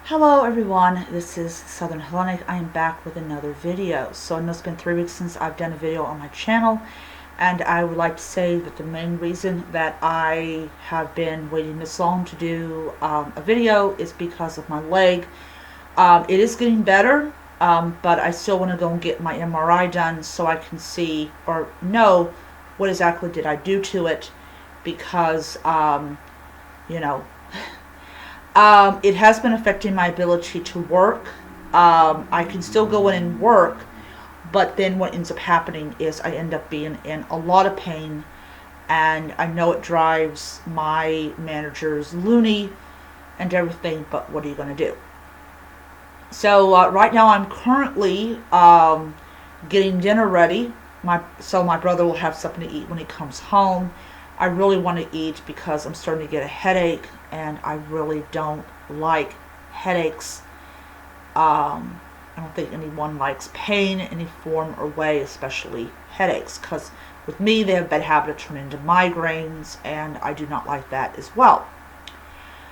Hello everyone, this is Southern Hellenic. I am back with another video. So I know it's been 3 weeks since I've done a video on my channel, and I would like to say that the main reason that I have been waiting this long to do a video is because of my leg. It is getting better, but I still want to go and get my MRI done so I can see or know what exactly did I do to it, because you know it has been affecting my ability to work. I can still go in and work, but then what ends up happening is I end up being in a lot of pain, and I know it drives my managers loony and everything, but what are you going to do? So right now I'm currently getting dinner ready. So my brother will have something to eat when he comes home. I really want to eat because I'm starting to get a headache, and I really don't like headaches. I don't think anyone likes pain in any form or way, especially headaches, because with me they have a bad habit of turning into migraines, and I do not like that as well.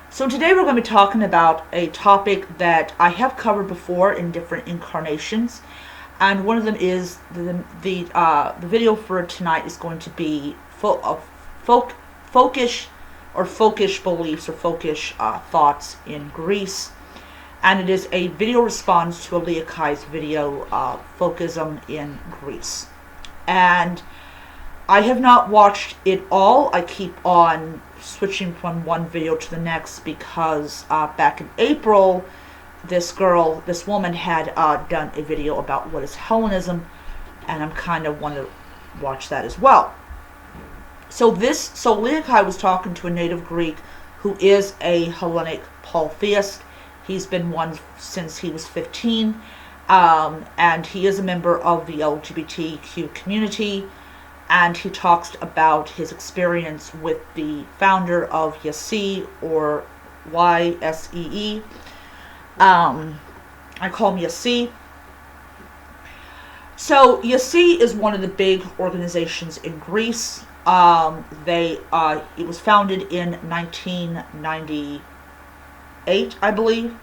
So today we're going to be talking about a topic that I have covered before in different incarnations, and one of them is the video for tonight is going to be folkish beliefs or folkish thoughts in Greece, and it is a video response to Leakai's video, Folkism in Greece. And I have not watched it all. I keep on switching from one video to the next because back in April, this woman had done a video about what is Hellenism, and I'm kind of want to watch that as well. So Leakai was talking to a native Greek who is a Hellenic polytheist. He's been one since he was 15, and he is a member of the LGBTQ community, and he talks about his experience with the founder of YSEE, or YSEE. I call him YSEE. So YSEE is one of the big organizations in Greece. It was founded in 1998, I believe,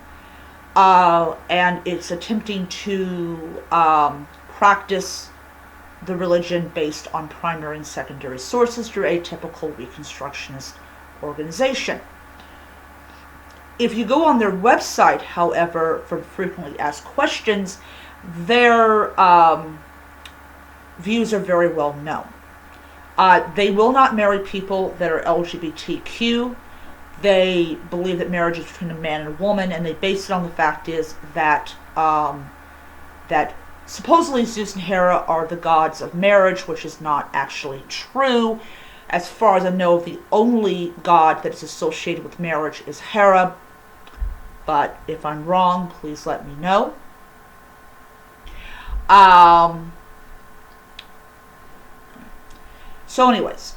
and it's attempting to practice the religion based on primary and secondary sources through a typical Reconstructionist organization. If you go on their website, however, for frequently asked questions, their views are very well known. They will not marry people that are LGBTQ. They believe that marriage is between a man and a woman, and they base it on the fact is that that supposedly Zeus and Hera are the gods of marriage, which is not actually true. As far as I know, the only god that is associated with marriage is Hera, but if I'm wrong, please let me know. So anyways,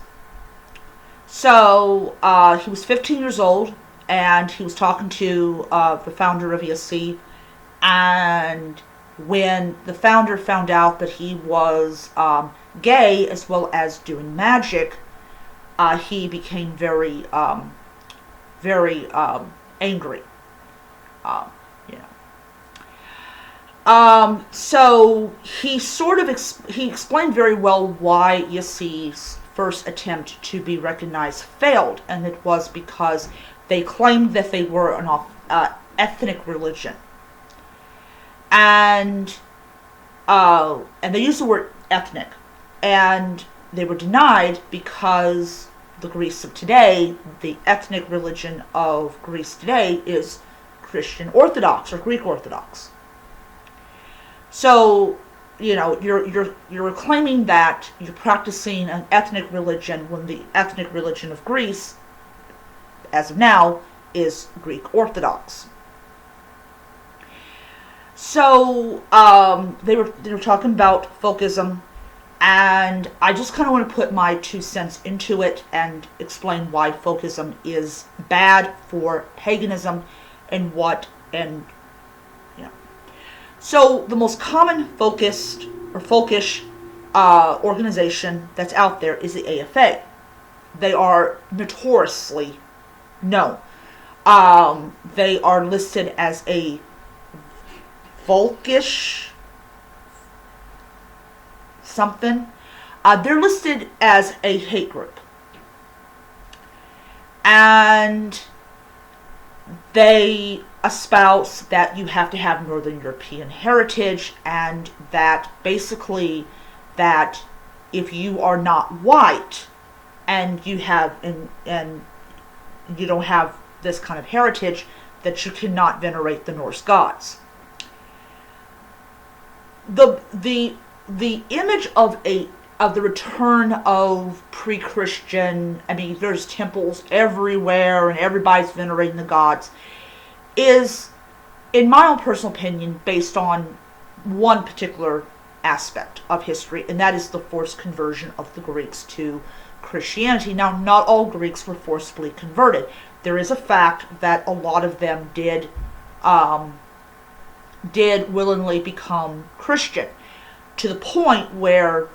he was 15 years old, and he was talking to the founder of YSEE, and when the founder found out that he was gay as well as doing magic, he became very angry. So he explained very well why YSEE's first attempt to be recognized failed, and it was because they claimed that they were an ethnic religion, and they used the word ethnic, and they were denied because the Greece of today, the ethnic religion of Greece today, is Christian Orthodox or Greek Orthodox. So, you're claiming that you're practicing an ethnic religion when the ethnic religion of Greece, as of now, is Greek Orthodox. So they were talking about folkism, and I just kind of want to put my 2 cents into it and explain why folkism is bad for paganism and So the most common folkish organization that's out there is the AFA. They are notoriously known. They are listed as a Folkish something. They're listed as a hate group. And they espouse that you have to have Northern European heritage, and that basically that if you are not white and you have and you don't have this kind of heritage, that you cannot venerate the Norse gods. The image of the return of pre-Christian, I mean, there's temples everywhere and everybody's venerating the gods, is, in my own personal opinion, based on one particular aspect of history, and that is the forced conversion of the Greeks to Christianity. Now, not all Greeks were forcibly converted. There is a fact that a lot of them did willingly become Christian, to the point where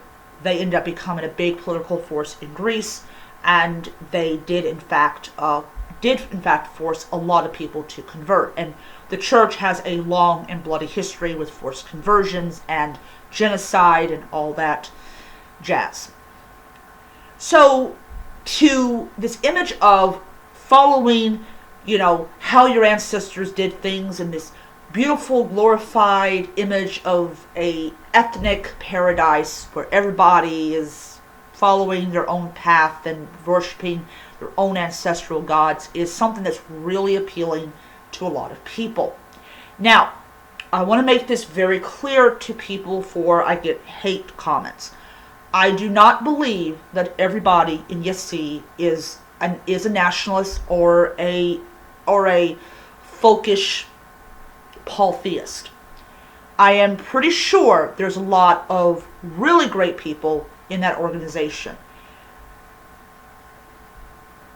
they ended up becoming a big political force in Greece, and they did in fact force a lot of people to convert. And the church has a long and bloody history with forced conversions and genocide and all that jazz. So, to this image of following, how your ancestors did things, and this beautiful glorified image of a ethnic paradise where everybody is following their own path and worshiping their own ancestral gods, is something that's really appealing to a lot of people. Now, I want to make this very clear to people before I get hate comments. I do not believe that everybody in Yessi is a nationalist or a folkish polytheist. I am pretty sure there's a lot of really great people in that organization.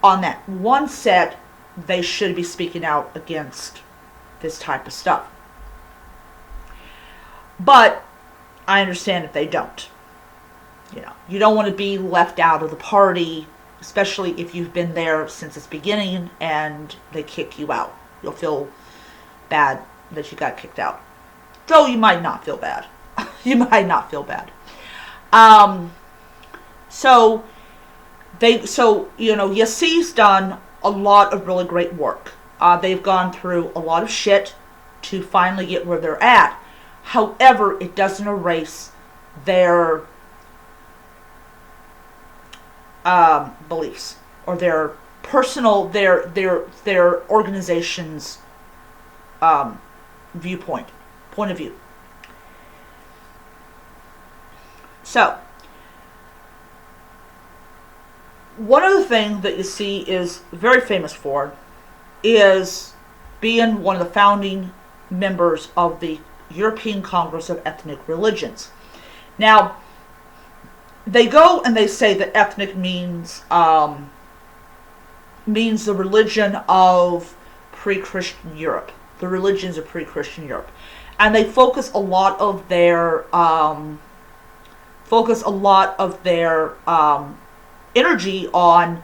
On that one set, they should be speaking out against this type of stuff. But I understand if they don't. You don't want to be left out of the party, especially if you've been there since its beginning and they kick you out. You'll feel bad that you got kicked out. Though you might not feel bad. You might not feel bad. Yassi's done a lot of really great work. They've gone through a lot of shit to finally get where they're at. However, it doesn't erase their beliefs or their personal, their organization's point of view. So, one of the things that Yassi is very famous for is being one of the founding members of the European Congress of Ethnic Religions. Now, they go and they say that ethnic means the religion of pre-Christian Europe, the religions of pre-Christian Europe, and they focus a lot of their energy on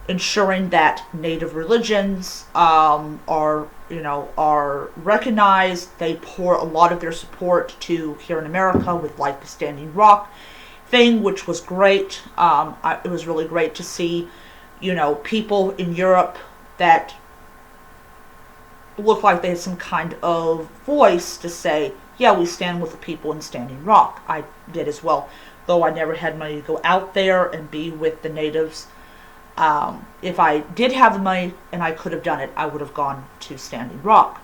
ensuring that native religions are recognized. They pour a lot of their support to here in America with like the Standing Rock thing, which was great. It was really great to see, people in Europe that looked like they had some kind of voice to say, yeah, we stand with the people in Standing Rock. I did as well, though I never had money to go out there and be with the natives. If I did have the money and I could have done it, I would have gone to Standing Rock.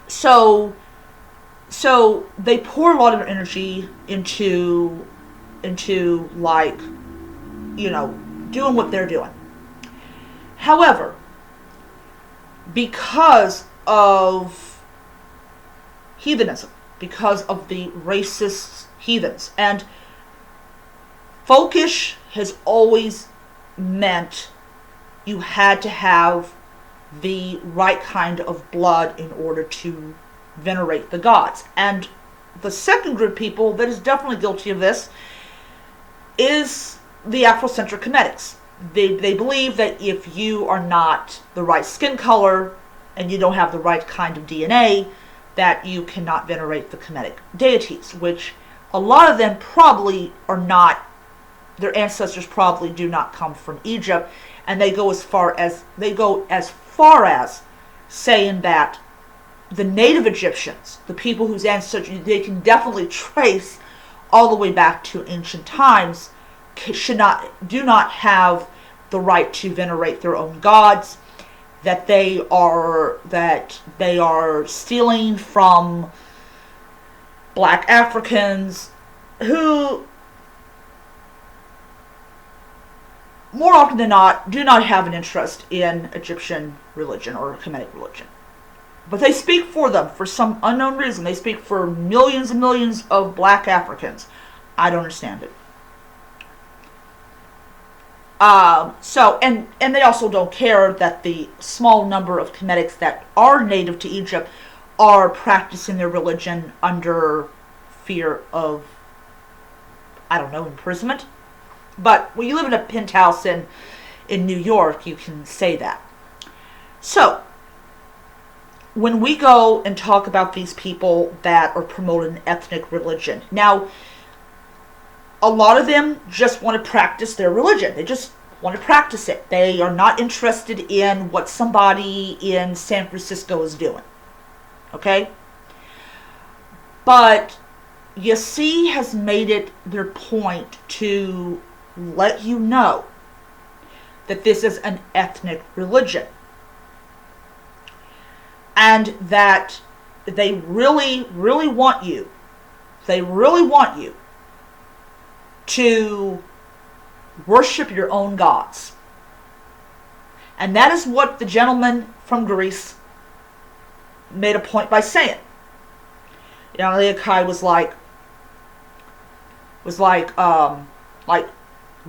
So they pour a lot of energy into like, doing what they're doing. However, because of heathenism, because of the racist heathens, and folkish has always meant you had to have the right kind of blood in order to venerate the gods. And the second group of people that is definitely guilty of this is the Afrocentric Cometics. they believe that if you are not the right skin color and you don't have the right kind of DNA, that you cannot venerate the Kemetic deities, which a lot of them probably are not, their ancestors probably do not come from Egypt, and they go as far as saying that the native Egyptians, the people whose ancestors they can definitely trace all the way back to ancient times, do not have the right to venerate their own gods, that they are stealing from black Africans who more often than not do not have an interest in Egyptian religion or Kemetic religion. But they speak for them for some unknown reason. They speak for millions and millions of black Africans. I don't understand it. And they also don't care that the small number of Kemetics that are native to Egypt are practicing their religion under fear of, I don't know, imprisonment. But when you live in a penthouse in New York, you can say that. So, when we go and talk about these people that are promoting ethnic religion, now, a lot of them just want to practice their religion. They just want to practice it. They are not interested in what somebody in San Francisco is doing. Okay? But Yassi has made it their point to let you know that this is an ethnic religion. And that they really, really want you to worship your own gods. And that is what the gentleman from Greece made a point by saying. You know, Leakai was like,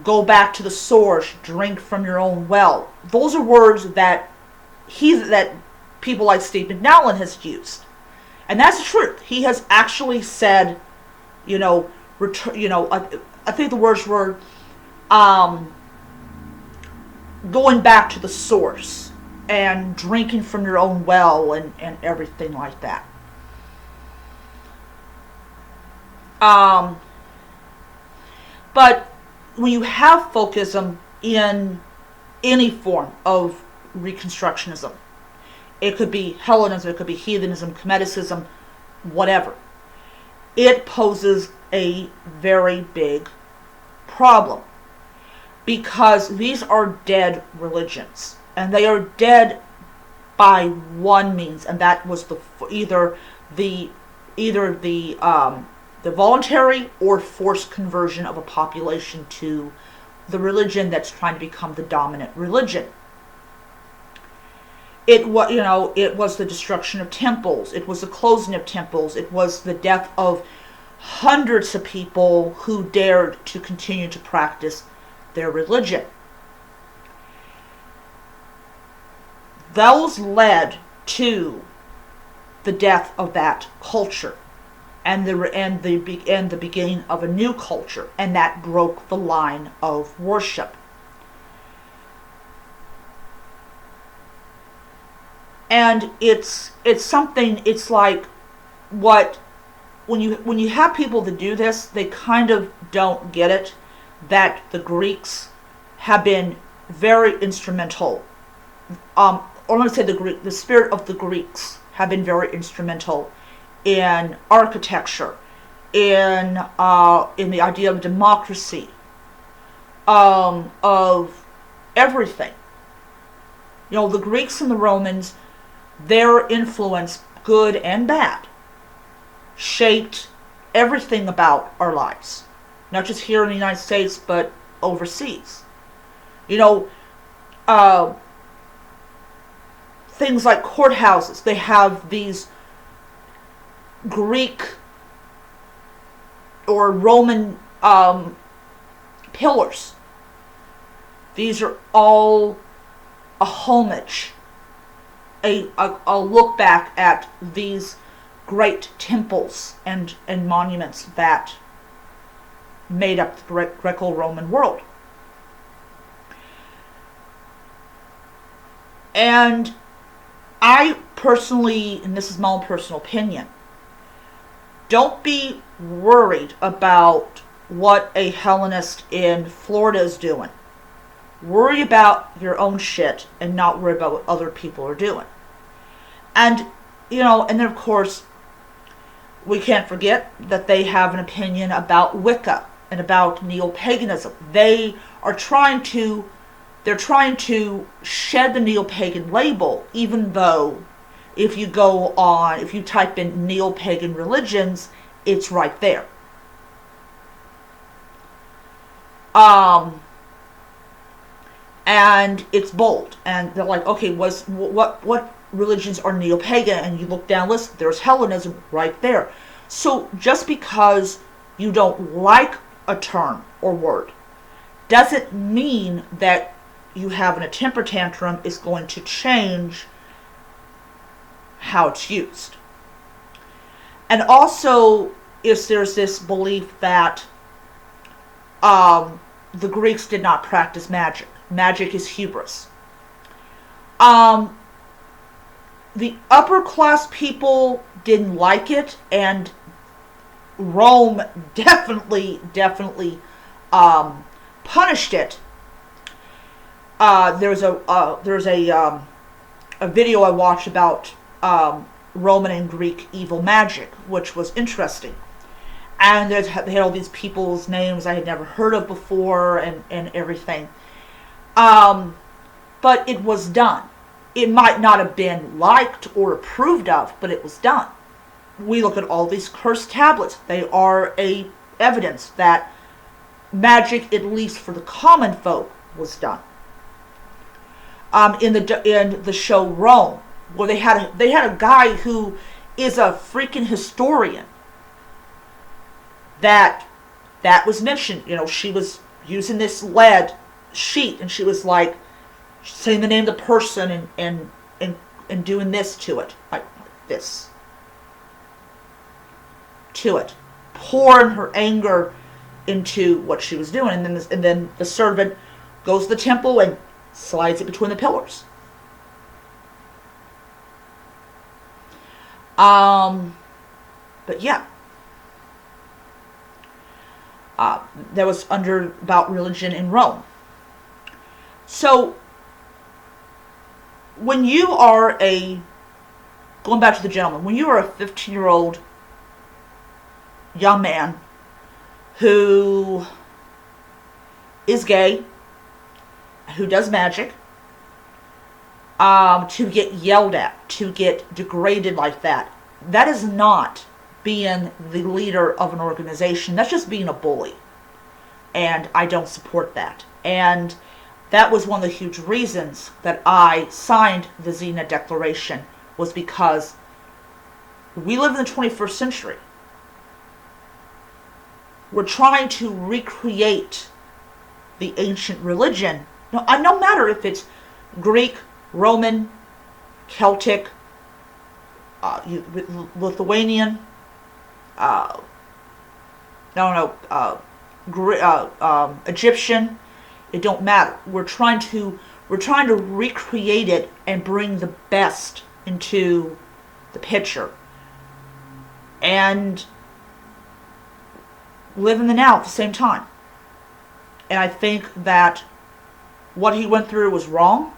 go back to the source, drink from your own well. Those are words that people like Steve McNowlin has used. And that's the truth. He has actually said, I think the words were, going back to the source and drinking from your own well and everything like that. But when you have folkism in any form of Reconstructionism, it could be Hellenism, it could be heathenism, Kemeticism, whatever, it poses a very big problem. Because these are dead religions. And they are dead by one means, and that was either the voluntary or forced conversion of a population to the religion that's trying to become the dominant religion. It was the destruction of temples. It was the closing of temples. It was the death of hundreds of people who dared to continue to practice their religion. Those led to the death of that culture and the beginning of a new culture, and that broke the line of worship. And it's something. It's like when you have people that do this, they kind of don't get it. That the Greeks have been very instrumental, or let me say the spirit of the Greeks have been very instrumental in architecture, in the idea of democracy, of everything. The Greeks and the Romans, their influence, good and bad, shaped everything about our lives. Not just here in the United States, but overseas. Things like courthouses, they have these Greek or Roman pillars. These are all a homage, a look back at these great temples and monuments that made up the Greco-Roman world. And I personally, and this is my own personal opinion, don't be worried about what a Hellenist in Florida is doing. Worry about your own shit and not worry about what other people are doing. And, and then of course, we can't forget that they have an opinion about Wicca and about neo-paganism. They're trying to shed the neo-pagan label, even though if you type in neo-pagan religions, it's right there. And it's bold, and they're like, okay, what religions are neo-pagan? And you look down the list, there's Hellenism right there. So just because you don't like a term or word doesn't mean that you having a temper tantrum is going to change how it's used. And also, there's this belief that the Greeks did not practice magic. Magic is hubris. The upper class people didn't like it, and Rome definitely punished it. There's a video I watched about Roman and Greek evil magic, which was interesting. And they had all these people's names I had never heard of before, and everything. But it was done. It might not have been liked or approved of, but it was done. We look at all these cursed tablets. They are a evidence that magic, at least for the common folk, was done. In the show Rome, where they had a guy who is a freaking historian. That was mentioned. She was using this lead sheet, and she was like saying the name of the person and doing this to it, like this to it, pouring her anger into what she was doing, and then the servant goes to the temple and slides it between the pillars. But yeah. That was about religion in Rome. So, when you are going back to the gentleman, when you are a 15-year-old young man who is gay, who does magic, to get yelled at, to get degraded like that, that is not being the leader of an organization. That's just being a bully. And I don't support that. And that was one of the huge reasons that I signed the Xena Declaration, was because we live in the 21st century. We're trying to recreate the ancient religion. No matter if it's Greek, Roman, Celtic, Lithuanian, Egyptian, it don't matter. We're trying to recreate it and bring the best into the picture, and live in the now at the same time. And I think that what he went through was wrong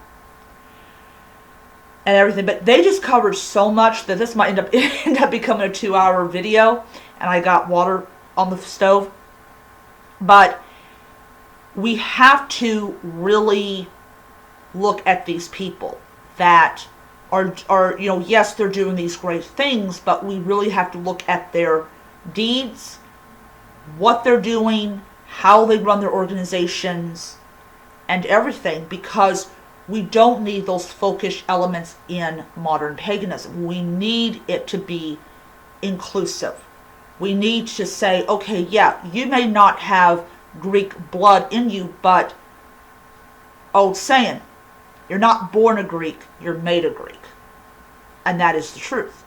and everything, but they just covered so much that this might end up becoming a 2-hour video, and I got water on the stove. But we have to really look at these people that are yes, they're doing these great things, but we really have to look at their deeds, what they're doing, how they run their organizations, and everything, because we don't need those folkish elements in modern paganism. We need it to be inclusive. We need to say, okay, yeah, you may not have Greek blood in you, but old saying, you're not born a Greek, you're made a Greek. And that is the truth.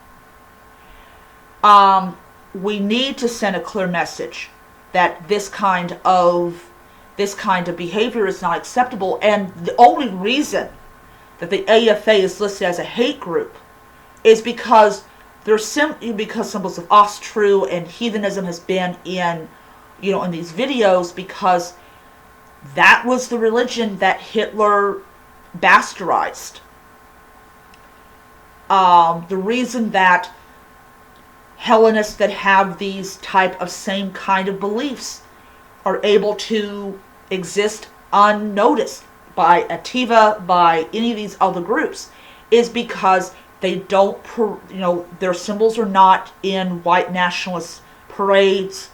We need to send a clear message that this kind of behavior is not acceptable. And the only reason that the AFA is listed as a hate group is because because symbols of Ostru and heathenism has been in, in these videos, because that was the religion that Hitler bastardized. The reason that Hellenists that have these type of same kind of beliefs are able to exist unnoticed by Ativa, by any of these other groups, is because they don't, their symbols are not in white nationalist parades,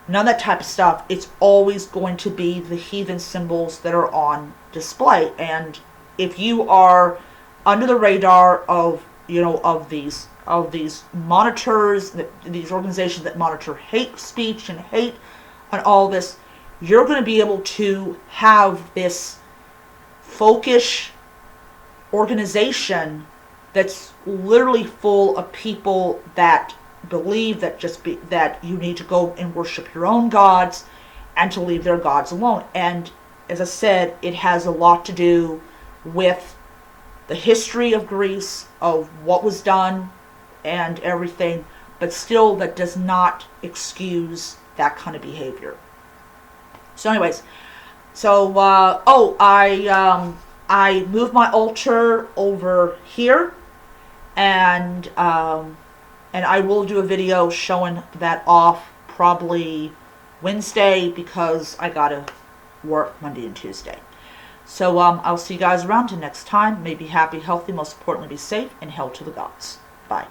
none of that type of stuff. It's always going to be the heathen symbols that are on display. And if you are under the radar of, of these monitors, these organizations that monitor hate speech and hate and all this, you're going to be able to have this folkish organization that's literally full of people that believe that that you need to go and worship your own gods and to leave their gods alone. And as I said, it has a lot to do with the history of Greece, of what was done and everything, but still that does not excuse that kind of behavior. So anyways, I moved my altar over here, and I will do a video showing that off probably Wednesday, because I gotta work Monday and Tuesday. So I'll see you guys around till next time. May be happy, healthy, most importantly be safe, and hail to the gods. Bye.